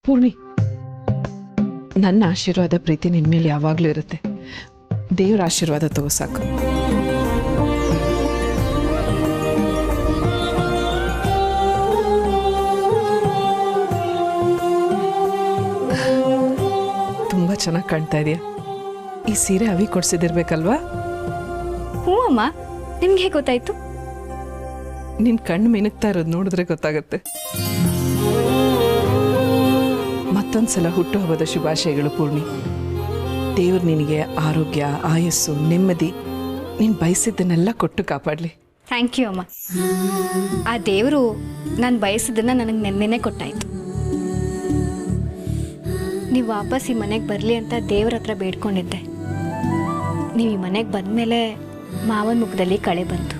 ಪೂರ್ಣಿ, ನನ್ನ ಆಶೀರ್ವಾದ ಪ್ರೀತಿ ನಿನ್ನ ಮೇಲೆ ಯಾವಾಗಲೂ ಇರುತ್ತೆ. ದೇವರ ಆಶೀರ್ವಾದ ತಗೋ ಸಾಕು. ತುಂಬ ಚೆನ್ನಾಗಿ ಕಾಣ್ತಾ ಇದೆಯಾ. ಈ ಸೀರೆ ಅವಿ ಕೊಡ್ಸಿದಿರ್ಬೇಕಲ್ವಾ? ಹ್ಞೂ ಅಮ್ಮ, ನಿಮ್ಗೆ ಹೇಗೆ ಗೊತ್ತಾಯ್ತು? ನಿನ್ನ ಕಣ್ಣು ಮಿನುಗ್ತಾ ಇರೋದು ನೋಡಿದ್ರೆ ಗೊತ್ತಾಗುತ್ತೆ. ಮತ್ತೊಂದ್ಸಲ ಹುಟ್ಟುಹಬ್ಬದ ಶುಭಾಶಯಗಳು ಪೂರ್ಣಿ. ದೇವ್ರು ನಿನಗೆ ಆರೋಗ್ಯ, ಆಯಸ್ಸು, ನೆಮ್ಮದಿ, ನೀನು ಬಯಸಿದ್ದನ್ನೆಲ್ಲ ಕೊಟ್ಟು ಕಾಪಾಡಲಿ. ಥ್ಯಾಂಕ್ ಯು ಅಮ್ಮ. ಆ ದೇವರು ನಾನು ಬಯಸಿದ್ದನ್ನು ನನಗೆ ನೆನ್ನೆನೇ ಕೊಟ್ಟಾಯಿತು. ನೀವು ವಾಪಸ್ ಈ ಮನೆಗೆ ಬರಲಿ ಅಂತ ದೇವ್ರ ಹತ್ರ ಬೇಡ್ಕೊಂಡಿದ್ದೆ. ನೀವು ಈ ಮನೆಗೆ ಬಂದಮೇಲೆ ಮಾವನ ಮುಖದಲ್ಲಿ ಕಳೆ ಬಂತು.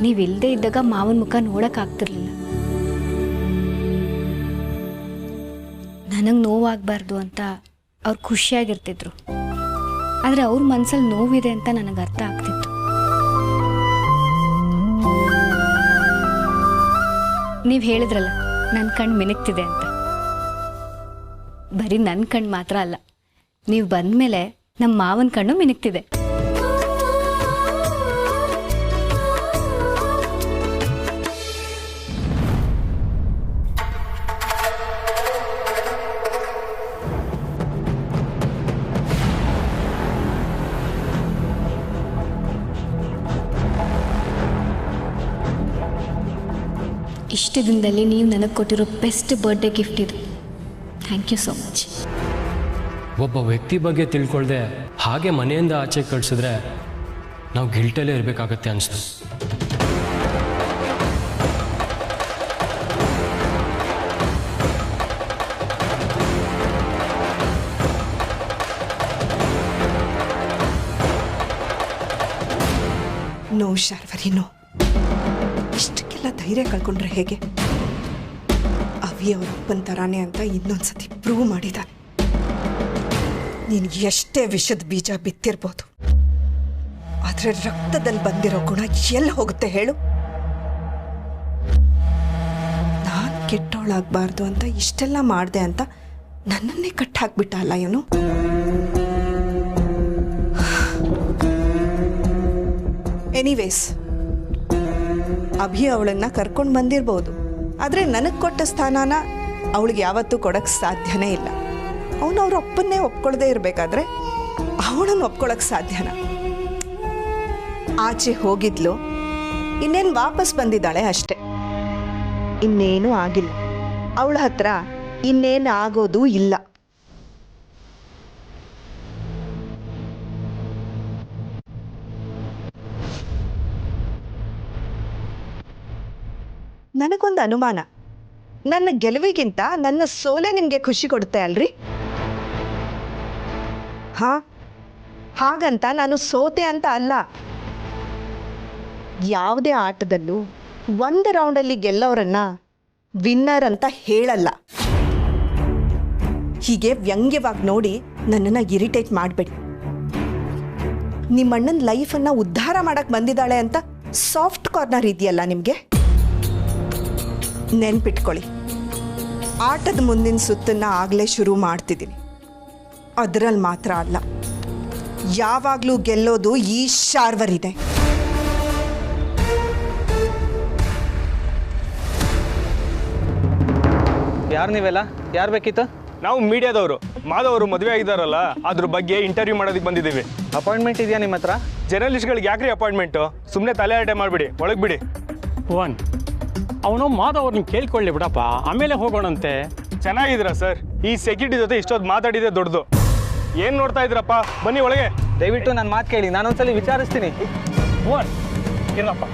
ನೀವಿಲ್ಲದೆ ಇದ್ದಾಗ ಮಾವನ ಮುಖ ನೋಡೋಕ್ಕಾಗ್ತಿರ್ಲಿಲ್ಲ. ನನಗೆ ನೋವಾಗಬಾರ್ದು ಅಂತ ಅವ್ರು ಖುಷಿಯಾಗಿರ್ತಿದ್ರು. ಆದರೆ ಅವ್ರ ಮನಸ್ಸಲ್ಲಿ ನೋವಿದೆ ಅಂತ ನನಗೆ ಅರ್ಥ ಆಗ್ತಿತ್ತು. ನೀವು ಹೇಳಿದ್ರಲ್ಲ ನನ್ನ ಕಣ್ಣು ಮಿನುಗ್ತಿದೆ ಅಂತ. ಬರೀ ನನ್ನ ಕಣ್ಣು ಮಾತ್ರ ಅಲ್ಲ, ನೀವು ಬಂದಮೇಲೆ ನಮ್ಮ ಮಾವನ ಕಣ್ಣು ಮಿನುಗ್ತಿದೆ. ಇಷ್ಟು ದಿನದಲ್ಲಿ ನೀವು ನನಗೆ ಕೊಟ್ಟಿರೋ ಬೆಸ್ಟ್ ಬರ್ಡೇ ಗಿಫ್ಟ್ ಇದು. Thank you so much. ಒಬ್ಬ ವ್ಯಕ್ತಿ ಬಗ್ಗೆ ತಿಳ್ಕೊಳ್ದೆ ಹಾಗೆ ಮನೆಯಿಂದ ಆಚೆ ಕಳಿಸಿದ್ರೆ ನಾವು ಗಿಲ್ಟಲ್ಲೇ ಇರಬೇಕಾಗತ್ತೆ ಅನಿಸ್ತು. No Sharvari, no. ಇಷ್ಟಕ್ಕೆಲ್ಲ ಧೈರ್ಯ ಕಳ್ಕೊಂಡ್ರೆ ಹೇಗೆ? ಅವಿ ಅವ್ರ ಅಪ್ಪನ ಥರಾನೇ ಅಂತ ಇನ್ನೊಂದ್ಸತಿ ಪ್ರೂವ್ ಮಾಡಿದ್ದಾನೆ. ನೀನು ಎಷ್ಟೇ ವಿಷದ ಬೀಜ ಬಿತ್ತಿರ್ಬೋದು, ಆದರೆ ರಕ್ತದಲ್ಲಿ ಬಂದಿರೋ ಗುಣ ಎಲ್ಲಿ ಹೋಗುತ್ತೆ ಹೇಳು? ನಾನು ಕೆಟ್ಟವಳಾಗಬಾರ್ದು ಅಂತ ಇಷ್ಟೆಲ್ಲ ಮಾಡಿದೆ ಅಂತ ನನ್ನನ್ನೇ ಕಟ್ ಹಾಕ್ಬಿಟ್ಟ ಅಲ್ಲ ಇವನು. ಎನಿವೇಸ್, ಅಭಿ ಅವಳನ್ನ ಕರ್ಕೊಂಡು ಬಂದಿರ್ಬೋದು, ಆದರೆ ನನಗೆ ಕೊಟ್ಟ ಸ್ಥಾನನ ಅವಳಿಗೆ ಯಾವತ್ತೂ ಕೊಡೋಕ್ಕೆ ಸಾಧ್ಯನೇ ಇಲ್ಲ. ಅವನು ಅವ್ರ ಅಪ್ಪನ್ನೇ ಒಪ್ಕೊಳ್ದೇ ಇರಬೇಕಾದ್ರೆ ಅವಳನ್ನು ಒಪ್ಕೊಳ್ಳೋಕ್ಕೆ ಸಾಧ್ಯನಾ? ಆಚೆ ಹೋಗಿದ್ಲು, ಇನ್ನೇನು ವಾಪಸ್ ಬಂದಿದ್ದಾಳೆ ಅಷ್ಟೆ. ಇನ್ನೇನು ಆಗಿಲ್ಲ. ಅವಳ ಹತ್ರ ಇನ್ನೇನು ಆಗೋದು ಇಲ್ಲ. ನನಗೊಂದು ಅನುಮಾನ, ನನ್ನ ಗೆಲುವಿಗಿಂತ ನನ್ನ ಸೋಲೆ ನಿಮಗೆ ಖುಷಿ ಕೊಡುತ್ತೆ ಅಲ್ರಿ? ಹಾಗಂತ ನಾನು ಸೋತೆ ಅಂತ ಅಲ್ಲ. ಯಾವುದೇ ಆಟದಲ್ಲೂ ಒಂದು ರೌಂಡಲ್ಲಿ ಗೆಲ್ಲೋರನ್ನ ವಿನ್ನರ್ ಅಂತ ಹೇಳಲ್ಲ. ಹೀಗೆ ವ್ಯಂಗ್ಯವಾಗಿ ನೋಡಿ ನನ್ನನ್ನು ಇರಿಟೇಟ್ ಮಾಡಬೇಡಿ. ನಿಮ್ಮಣ್ಣನ ಲೈಫನ್ನು ಉದ್ಧಾರ ಮಾಡಕ್ಕೆ ಬಂದಿದ್ದಾಳೆ ಅಂತ ಸಾಫ್ಟ್ ಕಾರ್ನರ್ ಇದೆಯಲ್ಲ ನಿಮಗೆ, ನೆನ್ಪಿಟ್ಕೊಳ್ಳಿ. ಆಟದ ಮುಂದಿನ ಸುತ್ತನ್ನು ಆಗಲೇ ಶುರು ಮಾಡ್ತಿದ್ದೀನಿ. ಅದರಲ್ಲಿ ಮಾತ್ರ ಅಲ್ಲ, ಯಾವಾಗಲೂ ಗೆಲ್ಲೋದು ಈ ಶಾರ್ವರಿದೆ. ಯಾರು ನೀವೆಲ್ಲ? ಯಾರು ಬೇಕಿತ್ತು? ನಾವು ಮೀಡಿಯಾದವರು. ಮಾಧವರು ಮದುವೆ ಆಗಿದ್ದಾರಲ್ಲ, ಅದ್ರ ಬಗ್ಗೆ ಇಂಟರ್ವ್ಯೂ ಮಾಡೋದಕ್ಕೆ ಬಂದಿದ್ದೀವಿ. ಅಪಾಯಿಂಟ್ಮೆಂಟ್ ಇದೆಯಾ ನಿಮ್ಮ ಹತ್ರ? ಜರ್ನಲಿಸ್ಟ್ಗಳಿಗೆ ಯಾಕ್ರಿ ಅಪಾಯಿಂಟ್ಮೆಂಟು? ಸುಮ್ಮನೆ ತಲೆ ಆಟೆ ಮಾಡಿಬಿಡಿ, ಒಳಗೆ ಬಿಡಿ. ಅವನು ಮಾಧವ್ರನ್ನ ಕೇಳ್ಕೊಳ್ಳಿ ಬಿಡಪ್ಪ, ಆಮೇಲೆ ಹೋಗೋಣಂತೆ. ಚೆನ್ನಾಗಿದ್ದೀರಾ ಸರ್? ಈ ಸೆಕ್ಯೂರಿಟಿ ಜೊತೆ ಇಷ್ಟೊತ್ತು ಮಾತಾಡಿದೆ ದೊಡ್ಡದು. ಏನು ನೋಡ್ತಾ ಇದ್ದೀರಪ್ಪ? ಬನ್ನಿ ಒಳಗೆ. ದಯವಿಟ್ಟು ನನ್ನ ಮಾತು ಕೇಳಿ, ನಾನೊಂದ್ಸಲಿ ವಿಚಾರಿಸ್ತೀನಿ. ಏನಪ್ಪ?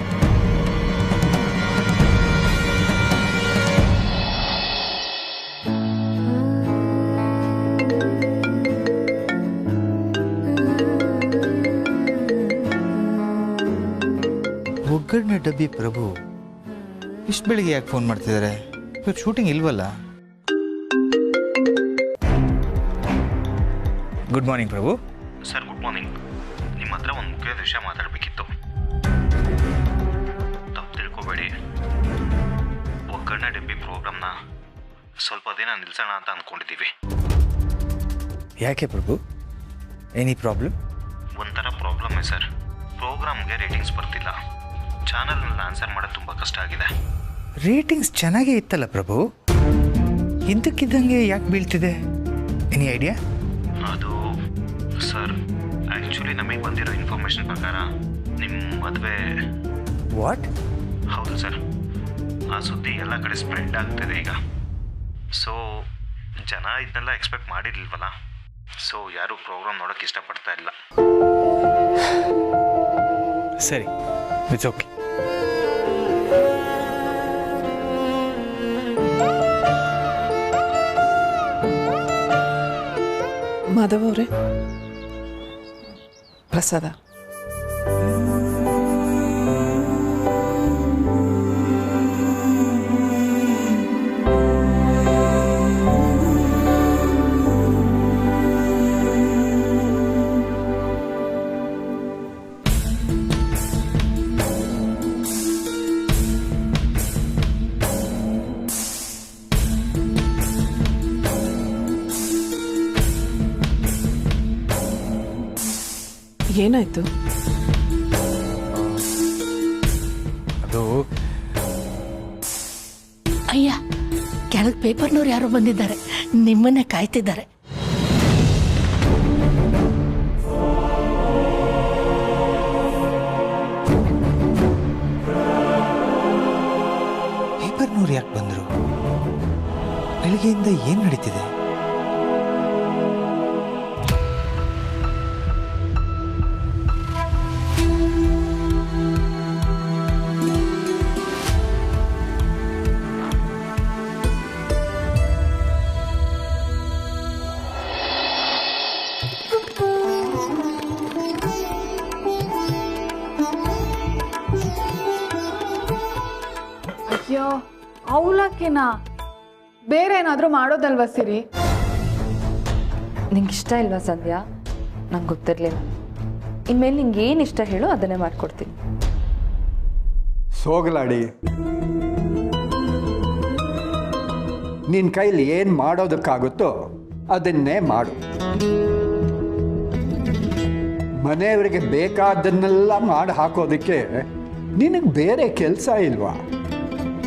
ಒಗ್ಗರಣೆ ಡಬ್ಬಿ ಪ್ರಭು ಇಷ್ಟು ಬೆಳಿಗ್ಗೆ ಯಾಕೆ ಫೋನ್ ಮಾಡ್ತಿದ್ದಾರೆ? ಇವತ್ತು ಶೂಟಿಂಗ್ ಇಲ್ವಲ್ಲ? Good morning Prabhu. Sir good morning. ನಿಮ್ಮ ಹತ್ರ ಒಂದು ಮುಖ್ಯವಾದ ವಿಷಯ ಮಾತಾಡಬೇಕಿತ್ತು. ತಪ್ಪು ತಿಳ್ಕೊಬೇಡಿ. ಒಗ್ಗರಣೆ ಡಬ್ಬಿ ಪ್ರೋಗ್ರಾಮ್ನ ಸ್ವಲ್ಪ ದಿನ ನಿಲ್ಸೋಣ ಅಂತ ಅಂದ್ಕೊಂಡಿದ್ದೀವಿ. ಯಾಕೆ ಪ್ರಭು, ಎನಿ ಪ್ರಾಬ್ಲಮ್? ಒಂಥರ ಪ್ರಾಬ್ಲಮ್ಮೇ ಸರ್. ಪ್ರೋಗ್ರಾಮ್ಗೆ ರೇಟಿಂಗ್ಸ್ ಬರ್ತಿಲ್ಲ. ಚಾನಲ್ನಲ್ಲಿ ಆನ್ಸರ್ ಮಾಡೋದು ತುಂಬ ಕಷ್ಟ ಆಗಿದೆ. ರೇಟಿಂಗ್ಸ್ ಚೆನ್ನಾಗೇ ಇತ್ತಲ್ಲ ಪ್ರಭು, ಇದ್ದಕ್ಕಿದ್ದಂಗೆ ಯಾಕೆ ಬೀಳ್ತಿದೆ? Any idea? ಅದು ಸರ್, ಆ್ಯಕ್ಚುಲಿ ನಮಗೆ ಬಂದಿರೋ ಇನ್ಫಾರ್ಮೇಷನ್ ಪ್ರಕಾರ ನಿಮ್ಮ ಮದುವೆ. ವಾಟ್? ಹೌದು ಸರ್, ಆ ಸುದ್ದಿ ಎಲ್ಲ ಕಡೆ ಸ್ಪ್ರೆಡ್ ಆಗ್ತಿದೆ ಈಗ. ಸೊ ಜನ ಇದನ್ನೆಲ್ಲ ಎಕ್ಸ್ಪೆಕ್ಟ್ ಮಾಡಿರ್ಲಿಲ್ವಲ್ಲ, ಸೊ ಯಾರೂ ಪ್ರೋಗ್ರಾಮ್ ನೋಡೋಕ್ಕೆ ಇಷ್ಟಪಡ್ತಾ ಇಲ್ಲ. ಸರಿ, ಇಟ್ಸ್ ಓಕೆ. ಮಾಧವ್ ಅವರೇ, ಪ್ರಸಾದ. ಏನಾಯ್ತು? ಅದು ಅಯ್ಯ, ಕೆಳಗೆ ಪೇಪರ್ನವ್ರು ಯಾರೋ ಬಂದಿದ್ದಾರೆ, ನಿಮ್ಮನ್ನೇ ಕಾಯ್ತಿದ್ದಾರೆ. ಪೇಪರ್ನವ್ರು ಯಾಕೆ ಬಂದರು? ಬೆಳಿಗ್ಗೆಯಿಂದ ಏನು ನಡೀತಿದೆ? ಅಯ್ಯೋ, ಅವಲಕ್ಕಿನಾ? ಬೇರೆ ಏನಾದರೂ ಮಾಡೋದಲ್ವಾ ಸಿರಿ? ನಿಂಗೆ ಇಷ್ಟ ಇಲ್ವಾ ಸಂಧ್ಯಾ? ನಂಗೆ ಗೊತ್ತಿರಲಿಲ್ಲ. ಇನ್ಮೇಲೆ ನಿಂಗೆ ಏನು ಇಷ್ಟ ಹೇಳು, ಅದನ್ನೇ ಮಾಡಿಕೊಡ್ತೀನಿ. ಸೋಗಲಾಡಿ, ನಿನ್ನ ಕೈಲಿ ಏನು ಮಾಡೋದಕ್ಕಾಗುತ್ತೋ ಅದನ್ನೇ ಮಾಡು. ಮನೆಯವರಿಗೆ ಬೇಕಾದ್ದನ್ನೆಲ್ಲ ಮಾಡಿ ಹಾಕೋದಕ್ಕೆ ನಿನಗೆ ಬೇರೆ ಕೆಲಸ ಇಲ್ವಾ?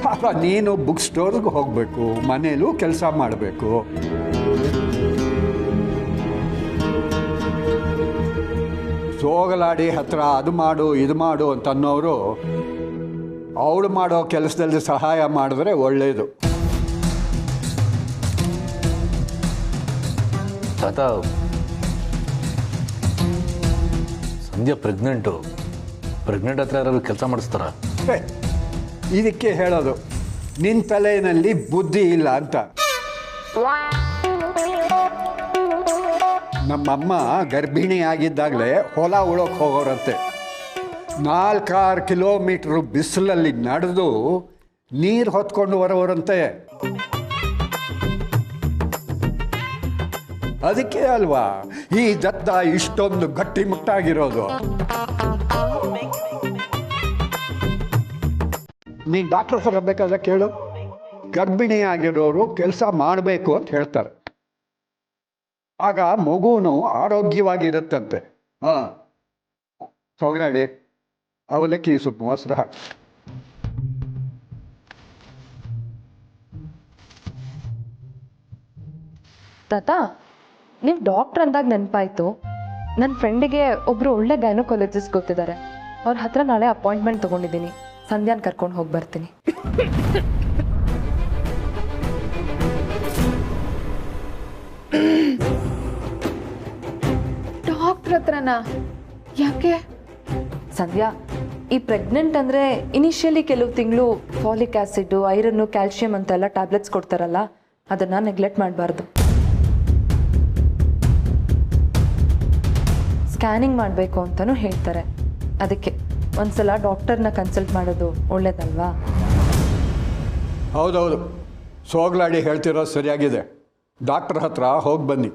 ಪಾಪ ನೀನು ಬುಕ್ ಸ್ಟೋರ್ಗೆ ಹೋಗಬೇಕು, ಮನೇಲೂ ಕೆಲಸ ಮಾಡಬೇಕು. ಸೋಗಲಾಡಿ ಹತ್ರ ಅದು ಮಾಡು ಇದು ಮಾಡು ಅಂತ ಅನ್ನೋರು ಅವಳು ಮಾಡೋ ಕೆಲಸದಲ್ಲಿ ಸಹಾಯ ಮಾಡಿದ್ರೆ ಒಳ್ಳೆಯದು. ತಾತ, ಸಂಧ್ಯಾ ಪ್ರೆಗ್ನೆಂಟ್ ಹತ್ರ ಯಾರು ಕೆಲಸ ಮಾಡಿಸ್ತಾರ? ಇದಕ್ಕೆ ಹೇಳೋದು ನಿನ್ನ ತಲೆಯಲ್ಲಿ ಬುದ್ಧಿ ಇಲ್ಲ ಅಂತ. ನಮ್ಮಮ್ಮ ಗರ್ಭಿಣಿ ಆಗಿದ್ದಾಗಲೇ ಹೊಲ ಉಳೋಕೆ ಹೋಗೋರಂತೆ. 4-6 ಕಿಲೋಮೀಟ್ರು ಬಿಸಿಲಲ್ಲಿ ನಡೆದು ನೀರು ಹೊತ್ಕೊಂಡು ಬರೋರಂತೆ. ಅದಕ್ಕೆ ಅಲ್ವಾ ಈ ದತ್ತ ಇಷ್ಟೊಂದು ಗಟ್ಟಿಮುಟ್ಟಾಗಿರೋದು. ನೀನು ಡಾಕ್ಟರ್ ಹತ್ರ ಬೇಕಾದ್ರೆ ಕೇಳು, ಗರ್ಭಿಣಿ ಆಗಿರೋರು ಕೆಲಸ ಮಾಡಬೇಕು ಅಂತ ಹೇಳ್ತಾರೆ. ಆಗ ಮಗುನು ಆರೋಗ್ಯವಾಗಿರುತ್ತಂತೆ. ಹಾಂ, ಸೋಗಲಾಡಿ, ಅವಲಕ್ಕಿ ಸ್ವಲ್ಪ ಮೊಸರು ಹಾಕಿ. ತಾತ, ನೀವು ಡಾಕ್ಟ್ರ್ ಅಂದಾಗ ನೆನಪಾಯ್ತು, ನನ್ನ ಫ್ರೆಂಡಿಗೆ ಒಬ್ಬರು ಒಳ್ಳೆ ಗೈನಕಾಲಜಿಸ್ಟ್ ಗೊತ್ತಿದ್ದಾರೆ. ಅವ್ರ ಹತ್ರ ನಾಳೆ ಅಪಾಯಿಂಟ್ಮೆಂಟ್ ತೊಗೊಂಡಿದ್ದೀನಿ. ಸಂಧ್ಯಾನ ಕರ್ಕೊಂಡು ಹೋಗಿ ಬರ್ತೀನಿ. ಡಾಕ್ಟ್ರ್ ಹತ್ರನಾ? ಯಾಕೆ? ಸಂಧ್ಯಾ, ಈ ಪ್ರೆಗ್ನೆಂಟ್ ಅಂದರೆ ಇನಿಷಿಯಲಿ ಕೆಲವು ತಿಂಗಳು ಫಾಲಿಕ್ ಆ್ಯಸಿಡ್ಡು, ಐರನ್ನು, ಕ್ಯಾಲ್ಶಿಯಂ ಅಂತೆಲ್ಲ ಟ್ಯಾಬ್ಲೆಟ್ಸ್ ಕೊಡ್ತಾರಲ್ಲ, ಅದನ್ನು ನೆಗ್ಲೆಕ್ಟ್ ಮಾಡಬಾರ್ದು. ಸ್ಕ್ಯಾನಿಂಗ್ ಮಾಡಬೇಕು ಅಂತಲೂ ಹೇಳ್ತಾರೆ. ಅದಕ್ಕೆ ಒಂದ್ಸಲ ಡಾಕ್ಟರ್ನ ಕನ್ಸಲ್ಟ್ ಮಾಡೋದು ಒಳ್ಳೇದಲ್ವಾ? ಹೌದೌದು, ಸೋಗಲಾಡಿ ಹೇಳ್ತಿರೋದು ಸರಿಯಾಗಿದೆ. ಡಾಕ್ಟರ್ ಹತ್ರ ಹೋಗಿ ಬನ್ನಿ.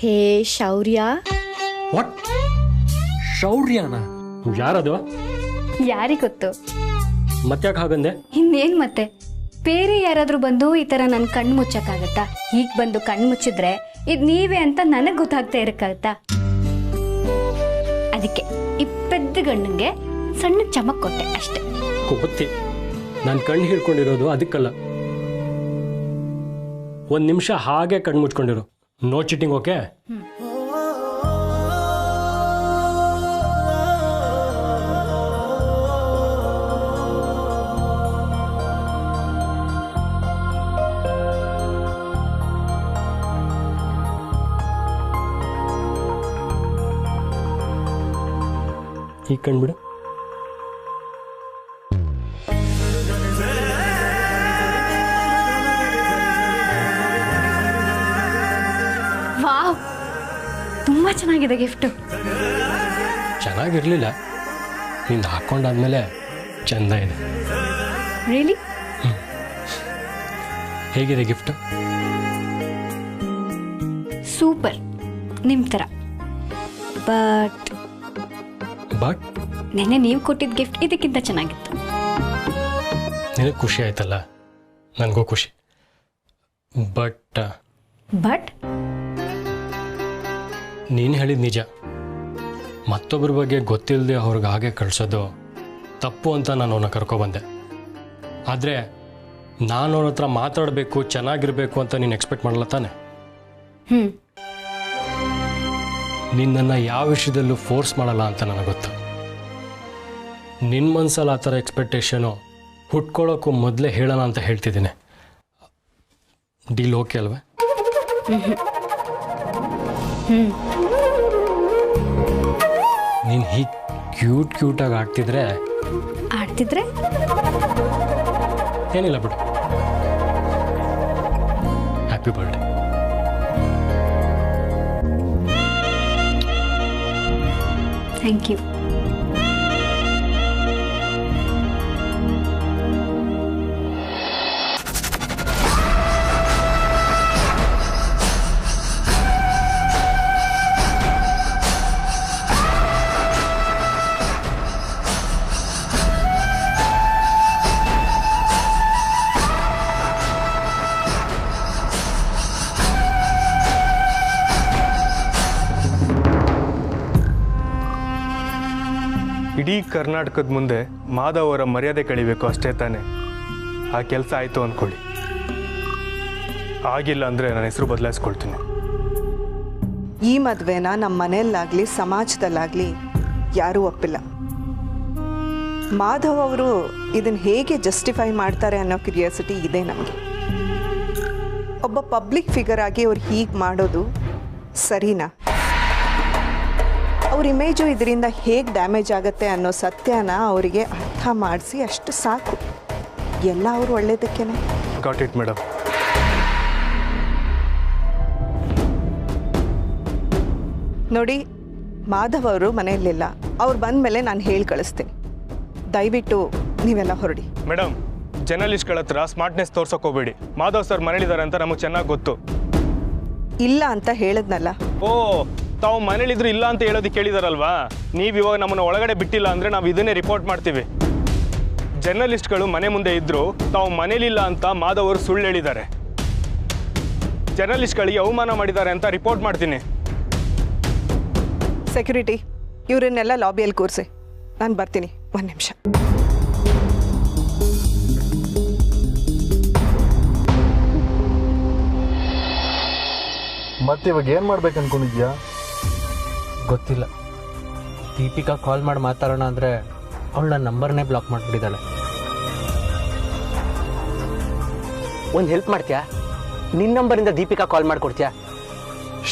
ಹೇ ಶೌರ್ಯ. ವಾಟ್? ಶೌರ್ಯನಾ? ಯಾರದು? ಯಾರಿಗೊತ್ತು? ಮತ್ತ್ಯಾಕೆ ಹಾಗಂದೆ? ಇನ್ನೇನ್ ಮತ್ತೆ, ಬೇರೆ ಯಾರಾದ್ರೂ ಬಂದು ಈ ತರ ನನ್ನ ಕಣ್ಣು ಮುಚ್ಚಕ್ಕಾಗತ್ತಾ? ಈಗ ಬಂದು ಕಣ್ಣು ಮುಚ್ಚಿದ್ರೆ ಇದು ನೀವೇ ಅಂತ ನನಗೆ ಗೊತ್ತಾಗ್ತಾ ಇರಕ್ಕಾಗತ್ತಾ? ಅದಕ್ಕೆ ಈ ಪೆದ್ದ ಗಣ್ಣಂಗೆ ಸಣ್ಣ ಚಮಕ್ ಕೊಟ್ಟೆ ಅಷ್ಟೆ. ಗೊತ್ತಿ, ನಾನು ಕಣ್ಣು ಹಿಡ್ಕೊಂಡಿರೋದು ಅದಕ್ಕಲ್ಲ. ಒಂದು ನಿಮಿಷ ಹಾಗೆ ಕಣ್ಣು ಮುಚ್ಕೊಂಡಿರು. No cheating, okay? ಈ ಕಣ್ಬಿಡು. ವಾವ್, ತುಂಬಾ ಚೆನ್ನಾಗಿದೆ ಗಿಫ್ಟು. ಚೆನ್ನಾಗಿರ್ಲಿಲ್ಲ, ನೀನು ಹಾಕೊಂಡಾದ್ಮೇಲೆ ಚಂದ ಇದೆ. ರಿಯಲಿ? ಹೇಗಿದೆ ಗಿಫ್ಟ್? ಸೂಪರ್, ನಿಮ್ ತರ. ಬಟ್ ನೆನ್ನೆ ನೀವು ಕೊಟ್ಟಿದ್ದ ಗಿಫ್ಟ್ ಇದಕ್ಕಿಂತ ಚೆನ್ನಾಗಿತ್ತು. ನಿನಗೆ ಖುಷಿ ಆಯ್ತಲ್ಲ, ನನಗೂ ಖುಷಿ. ಬಟ್ ನೀನು ಹೇಳಿದ ನಿಜ. ಮತ್ತೊಬ್ಬರ ಬಗ್ಗೆ ಗೊತ್ತಿಲ್ಲದೆ ಅವ್ರಿಗೆ ಹಾಗೆ ಕಳಿಸೋದು ತಪ್ಪು ಅಂತ ನಾನು ಅವನ್ನ ಕರ್ಕೊಬಂದೆ. ಆದರೆ ನಾನು ಅವ್ರ ಹತ್ರ ಮಾತಾಡಬೇಕು, ಚೆನ್ನಾಗಿರಬೇಕು ಅಂತ ನೀನು ಎಕ್ಸ್ಪೆಕ್ಟ್ ಮಾಡಲ್ಲ ತಾನೆ? ನಿನ್ನನ್ನು ಯಾವ ವಿಷಯದಲ್ಲೂ ಫೋರ್ಸ್ ಮಾಡಲ್ಲ ಅಂತ ನನಗೆ ಗೊತ್ತು. ನಿನ್ನ ಮನಸ್ಸಲ್ಲಿ ಆ ಥರ ಎಕ್ಸ್ಪೆಕ್ಟೇಷನು ಹುಟ್ಕೊಳ್ಳೋಕ್ಕೂ ಮೊದಲೇ ಹೇಳೋಣ ಅಂತ ಹೇಳ್ತಿದ್ದೀನಿ. ಡೀಲ್ ಓಕೆ ಅಲ್ವೇ? ನೀನು ಹೀಗೆ ಕ್ಯೂಟಾಗಿ ಆಡ್ತಿದ್ರೆ ಏನಿಲ್ಲ ಬಿಡು. Happy birthday. Thank you. ಇಡೀ ಕರ್ನಾಟಕದ ಮುಂದೆ ಮಾಧವ್ ಅವರ ಮರ್ಯಾದೆ ಕಳಿಬೇಕು ಅಷ್ಟೇ ತಾನೆ. ಆ ಕೆಲಸ ಆಯಿತು ಅಂದ್ಕೊಳ್ಳಿ. ಆಗಿಲ್ಲ ಅಂದರೆ ನನ್ನ ಹೆಸರು ಬದಲಾಯಿಸ್ಕೊಳ್ತೀನಿ. ಈ ಮದುವೆನ ನಮ್ಮ ಮನೆಯಲ್ಲಾಗಲಿ ಸಮಾಜದಲ್ಲಾಗಲಿ ಯಾರೂ ಒಪ್ಪಿಲ್ಲ. ಮಾಧವ್ ಅವರು ಇದನ್ನು ಹೇಗೆ ಜಸ್ಟಿಫೈ ಮಾಡ್ತಾರೆ ಅನ್ನೋ ಕ್ಯೂರಿಯಾಸಿಟಿ ಇದೆ ನಮಗೆ. ಒಬ್ಬ ಪಬ್ಲಿಕ್ ಫಿಗರ್ ಆಗಿ ಅವ್ರು ಹೀಗೆ ಮಾಡೋದು ಸರಿನಾ? ಅವ್ರ ಇಮೇಜು ಇದರಿಂದ ಹೇಗೆ ಡ್ಯಾಮೇಜ್ ಆಗುತ್ತೆ ಅನ್ನೋ ಸತ್ಯನ ಅವರಿಗೆ ಅರ್ಥ ಮಾಡಿಸಿ ಅಷ್ಟು ಸಾಕು. ಎಲ್ಲ ಅವರು ಒಳ್ಳೇದಕ್ಕೇನೆ. Got it madam. ನೋಡಿ, ಮಾಧವ್ ಅವರು ಮನೆಯಲ್ಲಿಲ್ಲ. ಅವ್ರು ಬಂದ ಮೇಲೆ ನಾನು ಹೇಳಿ ಕಳಿಸ್ತೀನಿ. ದಯವಿಟ್ಟು ನೀವೆಲ್ಲ ಹೊರಡಿ. ಮೇಡಮ್, ಜರ್ನಲಿಸ್ಟ್ಗಳ ಹತ್ರ ಸ್ಮಾರ್ಟ್ನೆಸ್ ತೋರ್ಸೋಕೆ ಹೋಗಬೇಡಿ. ಮಾಧವ್ ಸರ್ ಮನೇಲಿದ್ದಾರೆ ಅಂತ ನಮಗೆ ಚೆನ್ನಾಗಿ ಗೊತ್ತು. ಇಲ್ಲ ಅಂತ ಹೇಳಿದ್ನಲ್ಲ. ಓ, ತಾವು ಮನೇಲಿದ್ರು ಇಲ್ಲ ಅಂತ ಹೇಳೋದಕ್ಕೆ ಕೇಳಿದಾರಲ್ವಾ? ನೀವು ಇವಾಗ ನಮ್ಮನ್ನು ಒಳಗಡೆ ಬಿಟ್ಟಿಲ್ಲ ಅಂದರೆ ನಾವು ಇದನ್ನೇ ರಿಪೋರ್ಟ್ ಮಾಡ್ತೀವಿ. ಜರ್ನಲಿಸ್ಟ್ಗಳು ಮನೆ ಮುಂದೆ ಇದ್ದರು, ತಾವು ಮನೇಲಿಲ್ಲ ಅಂತ ಮಾಧವ್ ಅವರು ಸುಳ್ಳು ಹೇಳಿದ್ದಾರೆ. ಜರ್ನಲಿಸ್ಟ್ಗಳಿಗೆ ಅವಮಾನ ಮಾಡಿದ್ದಾರೆ ಅಂತ ರಿಪೋರ್ಟ್ ಮಾಡ್ತೀನಿ. ಸೆಕ್ಯೂರಿಟಿ, ಇವರನ್ನೆಲ್ಲ ಲಾಬಿಯಲ್ಲಿ ಕೂರಿಸಿ. ನಾನು ಬರ್ತೀನಿ, ಒಂದು ನಿಮಿಷ. ಮತ್ತೆ ಇವಾಗ ಏನು ಮಾಡ್ಬೇಕು ಅನ್ಕೊಂಡಿದ್ಯಾ? ಗೊತ್ತಿಲ್ಲ. ದೀಪಿಕಾ ಕಾಲ್ ಮಾಡಿ ಮಾತಾಡೋಣ ಅಂದರೆ ಅವಳು ನನ್ನ ನಂಬರ್ನೇ ಬ್ಲಾಕ್ ಮಾಡಿಬಿಟ್ಟಿದ್ದಾಳೆ. ಒಂದು ಹೆಲ್ಪ್ ಮಾಡ್ತೀಯಾ? ನಿನ್ನ ನಂಬರಿಂದ ದೀಪಿಕಾ ಕಾಲ್ ಮಾಡಿಕೊಡ್ತೀಯಾ?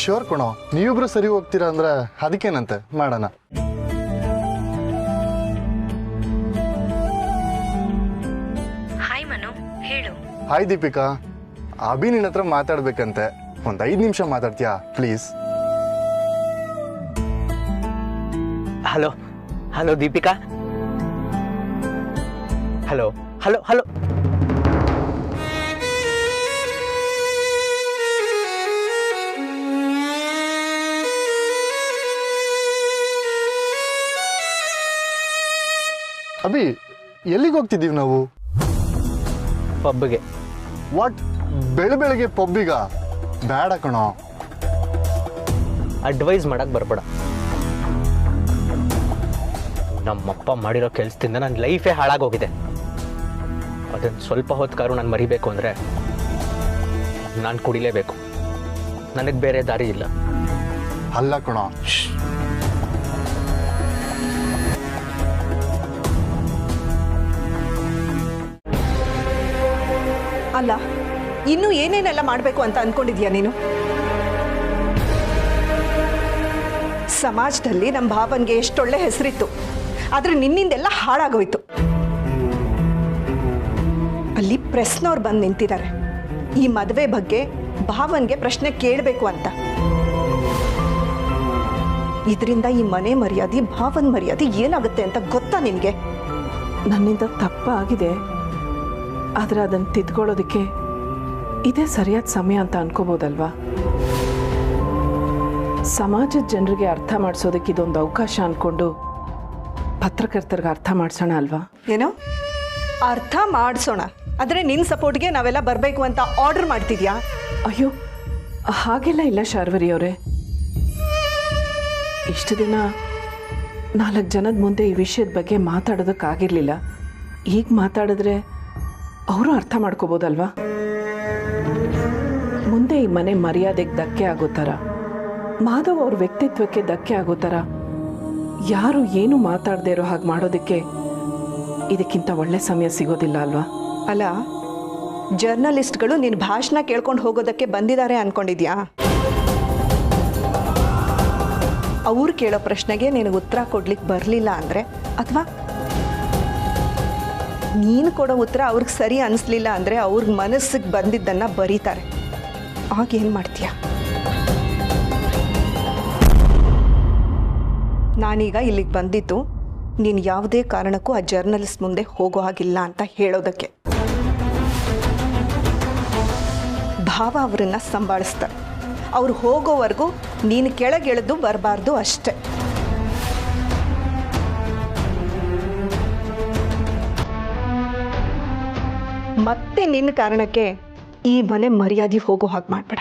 ಶೋರ್ ಕಣೋ, ನೀವಿಬ್ರು ಸರಿ ಹೋಗ್ತೀರಾ ಅಂದ್ರೆ ಅದಕ್ಕೇನಂತೆ ಮಾಡೋಣ. ಹಾಯ್ ಮನು, ಹೇಳು. ಹಾಯ್ ದೀಪಿಕಾ, ಅಭಿ ನಿನ್ನ ಹತ್ರ ಮಾತಾಡ್ಬೇಕಂತೆ. ಒಂದು 5 ನಿಮಿಷ ಮಾತಾಡ್ತೀಯಾ please? Hello hello Deepika. Hello hello hello. Abhi ಎಲ್ಲಿಗೆ ಹೋಗ್ತಿದ್ದೀವಿ ನಾವು? ಪಬ್ಗೆ. ವಾಟ್, ಬೆಳಗ್ಗೆ ಪಬ್ಬಿಗ? ಬೇಡ ಕಣೋ. ಅಡ್ವೈಸ್ ಮಾಡಕ್ಕೆ ಬರಬೇಡ. ನಮ್ಮಪ್ಪ ಮಾಡಿರೋ ಕೆಲಸದಿಂದ ನನ್ನ ಲೈಫೇ ಹಾಳಾಗೋಗಿದೆ. ಅದನ್ನು ಸ್ವಲ್ಪ ಹೊತ್ಕಾರು ನಾನು ಮರಿಬೇಕು ಅಂದರೆ ನಾನು ಕುಡಿಲೇಬೇಕು. ನನಗೆ ಬೇರೆ ದಾರಿ ಇಲ್ಲ. ಅಲ್ಲ ಕಣೋ. ಅಲ್ಲ, ಇನ್ನು ಏನೇನೆಲ್ಲ ಮಾಡಬೇಕು ಅಂತ ಅಂದ್ಕೊಂಡಿದ್ಯಾ ನೀನು? ಸಮಾಜದಲ್ಲಿ ನಮ್ಮ ಭಾವನ್ಗೆ ಎಷ್ಟೊಳ್ಳೆ ಹೆಸರಿತ್ತು, ಆದರೆ ನಿನ್ನಿಂದೆಲ್ಲ ಹಾಳಾಗೋಯ್ತು. ಅಲ್ಲಿ ಪ್ರೆಸ್ನವ್ರು ಬಂದು ನಿಂತಿದ್ದಾರೆ ಈ ಮದುವೆ ಬಗ್ಗೆ ಭಾವನ್ಗೆ ಪ್ರಶ್ನೆ ಕೇಳಬೇಕು ಅಂತ. ಇದರಿಂದ ಈ ಮನೆ ಮರ್ಯಾದೆ, ಭಾವನ್ ಮರ್ಯಾದೆ ಏನಾಗುತ್ತೆ ಅಂತ ಗೊತ್ತಾ ನಿನಗೆ? ನನ್ನಿಂದ ತಪ್ಪಾಗಿದೆ, ಆದರೆ ಅದನ್ನು ತಿದ್ಕೊಳ್ಳೋದಕ್ಕೆ ಇದೇ ಸರಿಯಾದ ಸಮಯ ಅಂತ ಅನ್ಕೋಬೋದಲ್ವಾ? ಸಮಾಜದ ಜನರಿಗೆ ಅರ್ಥ ಮಾಡಿಸೋದಕ್ಕೆ ಇದೊಂದು ಅವಕಾಶ ಅಂದ್ಕೊಂಡು ಪತ್ರಕರ್ತರಿಗೆ ಅರ್ಥ ಮಾಡಿಸೋಣ ಅಲ್ವಾ? ಏನೋ ಅರ್ಥ ಮಾಡಿಸೋಣ, ಆದರೆ ನಿನ್ನ ಸಪೋರ್ಟ್ಗೆ ನಾವೆಲ್ಲ ಬರಬೇಕು ಅಂತ ಆರ್ಡರ್ ಮಾಡ್ತಿದ್ಯಾ? ಅಯ್ಯೋ, ಹಾಗೆಲ್ಲ ಇಲ್ಲ ಶಾರ್ವರಿ ಅವರೇ. ಇಷ್ಟು ದಿನ 4 ಜನದ ಮುಂದೆ ಈ ವಿಷಯದ ಬಗ್ಗೆ ಮಾತಾಡೋದಕ್ಕಾಗಿರಲಿಲ್ಲ. ಈಗ ಮಾತಾಡಿದ್ರೆ ಅವರು ಅರ್ಥ ಮಾಡ್ಕೋಬೋದಲ್ವಾ? ಮುಂದೆ ಈ ಮನೆ ಮರ್ಯಾದೆಗೆ ಧಕ್ಕೆ ಆಗೋ ಥರ, ಮಾಧವ್ ಅವ್ರ ವ್ಯಕ್ತಿತ್ವಕ್ಕೆ ಧಕ್ಕೆ ಆಗೋ ಥರ ಯಾರು ಏನು ಮಾತಾಡದೇ ಇರೋ ಹಾಗೆ ಮಾಡೋದಕ್ಕೆ ಇದಕ್ಕಿಂತ ಒಳ್ಳೆ ಸಮಯ ಸಿಗೋದಿಲ್ಲ ಅಲ್ವಾ? ಅಲ್ಲ, ಜರ್ನಲಿಸ್ಟ್ಗಳು ನಿನ್ನ ಭಾಷಣ ಕೇಳ್ಕೊಂಡು ಹೋಗೋದಕ್ಕೆ ಬಂದಿದ್ದಾರೆ ಅನ್ಕೊಂಡಿದ್ಯಾ? ಅವ್ರು ಕೇಳೋ ಪ್ರಶ್ನೆಗೆ ನಿನಗೆ ಉತ್ತರ ಕೊಡ್ಲಿಕ್ಕೆ ಬರಲಿಲ್ಲ ಅಂದರೆ, ಅಥವಾ ನೀನು ಕೊಡೋ ಉತ್ತರ ಅವ್ರಿಗೆ ಸರಿ ಅನಿಸ್ಲಿಲ್ಲ ಅಂದರೆ ಅವ್ರಿಗೆ ಮನಸ್ಸಿಗೆ ಬಂದಿದ್ದನ್ನು ಬರೀತಾರೆ. ಆಗೇನು ಮಾಡ್ತೀಯ? ನಾನೀಗ ಇಲ್ಲಿಗೆ ಬಂದಿದ್ದು ನೀನು ಯಾವುದೇ ಕಾರಣಕ್ಕೂ ಆ ಜರ್ನಲಿಸ್ಟ್ ಮುಂದೆ ಹೋಗೋ ಹಾಗಿಲ್ಲ ಅಂತ ಹೇಳೋದಕ್ಕೆ. ಭಾವ ಅವರನ್ನು ಸಂಭಾಳಿಸ್ತಾರೆ. ಅವ್ರು ಹೋಗೋವರೆಗೂ ನೀನು ಕೆಳಗಿಳಿದು ಬರಬಾರ್ದು ಅಷ್ಟೆ. ಮತ್ತೆ ನಿನ್ನ ಕಾರಣಕ್ಕೆ ಈ ಮನೆ ಮರ್ಯಾದೆ ಹೋಗೋ ಹಾಗೆ ಮಾಡಬೇಡ.